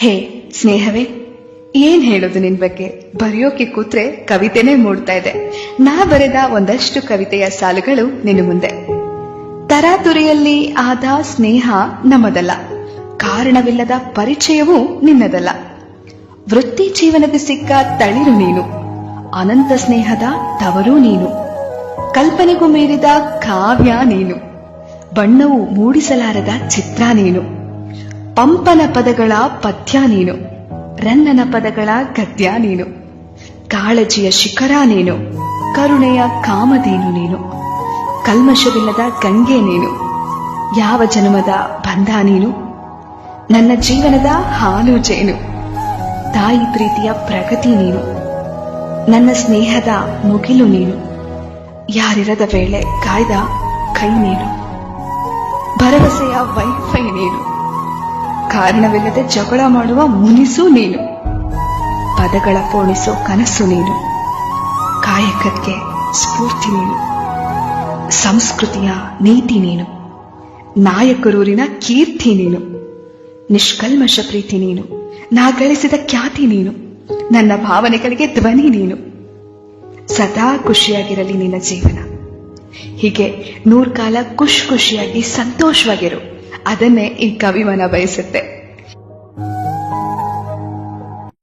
ಹೇ ಸ್ನೇಹವೇ, ಏನ್ ಹೇಳೋದು ನಿನ್ ಬಗ್ಗೆ? ಬರೆಯೋಕೆ ಕೂತ್ರೆ ಕವಿತೆನೇ ಮೂಡ್ತಾ ಇದೆ. ನಾ ಬರೆದ ಒಂದಷ್ಟು ಕವಿತೆಯ ಸಾಲುಗಳು ನಿನ್ನ ಮುಂದೆ. ತರಾತುರಿಯಲ್ಲಿ ಆದ ಸ್ನೇಹ ನಮ್ಮದಲ್ಲ, ಕಾರಣವಿಲ್ಲದ ಪರಿಚಯವೂ ನಿನ್ನದಲ್ಲ. ವೃತ್ತಿ ಜೀವನದ ಸಿಕ್ಕ ತಳಿರು ನೀನು, ಅನಂತ ಸ್ನೇಹದ ತವರೂ ನೀನು. ಕಲ್ಪನೆಗೂ ಮೀರಿದ ಕಾವ್ಯ ನೀನು, ಬಣ್ಣವು ಮೂಡಿಸಲಾರದ ಚಿತ್ರ ನೀನು. ಪಂಪನ ಪದಗಳ ಪದ್ಯ ನೀನು, ರನ್ನನ ಪದಗಳ ಗದ್ಯ ನೀನು. ಕಾಳಜಿಯ ಶಿಖರ ನೀನು, ಕರುಣೆಯ ಕಾಮಧೇನು ನೀನು. ಕಲ್ಮಶವಿಲ್ಲದ ಗಂಗೆ ನೀನು, ಯಾವ ಜನ್ಮದ ಬಂಧ ನೀನು. ನನ್ನ ಜೀವನದ ಹಾಲು ಜೇನು, ತಾಯಿ ಪ್ರೀತಿಯ ಪ್ರಗತಿ ನೀನು. ನನ್ನ ಸ್ನೇಹದ ಮುಗಿಲು ನೀನು, ಯಾರಿರದ ವೇಳೆ ಕಾಯ್ದ ಕೈ ನೀನು. ಭರವಸೆಯ ವೈಫೈ ನೀನು, ಕಾರಣವಿಲ್ಲದೆ ಜಗಳ ಮಾಡುವ ಮುನಿಸು ನೀನು. ಪದಗಳ ಪೋಣಿಸೋ ಕನಸು ನೀನು, ಕಾಯಕಕ್ಕೆ ಸ್ಫೂರ್ತಿ ನೀನು. ಸಂಸ್ಕೃತಿಯ ನೀತಿ ನೀನು, ನಾಯಕರೂರಿನ ಕೀರ್ತಿ ನೀನು. ನಿಷ್ಕಲ್ಮಶ ಪ್ರೀತಿ ನೀನು, ನಾ ಗಳಿಸಿದ ಖ್ಯಾತಿ ನೀನು. ನನ್ನ ಭಾವನೆಗಳಿಗೆ ಧ್ವನಿ ನೀನು. ಸದಾ ಖುಷಿಯಾಗಿರಲಿ ನಿನ್ನ ಜೀವನ. ಹೀಗೆ 100 ಕಾಲ ಖುಷಿಯಾಗಿ ಸಂತೋಷವಾಗಿರು. ಅದನ್ನೇ ಈ ಕವಿಮನ ಬಯಸುತ್ತೆ.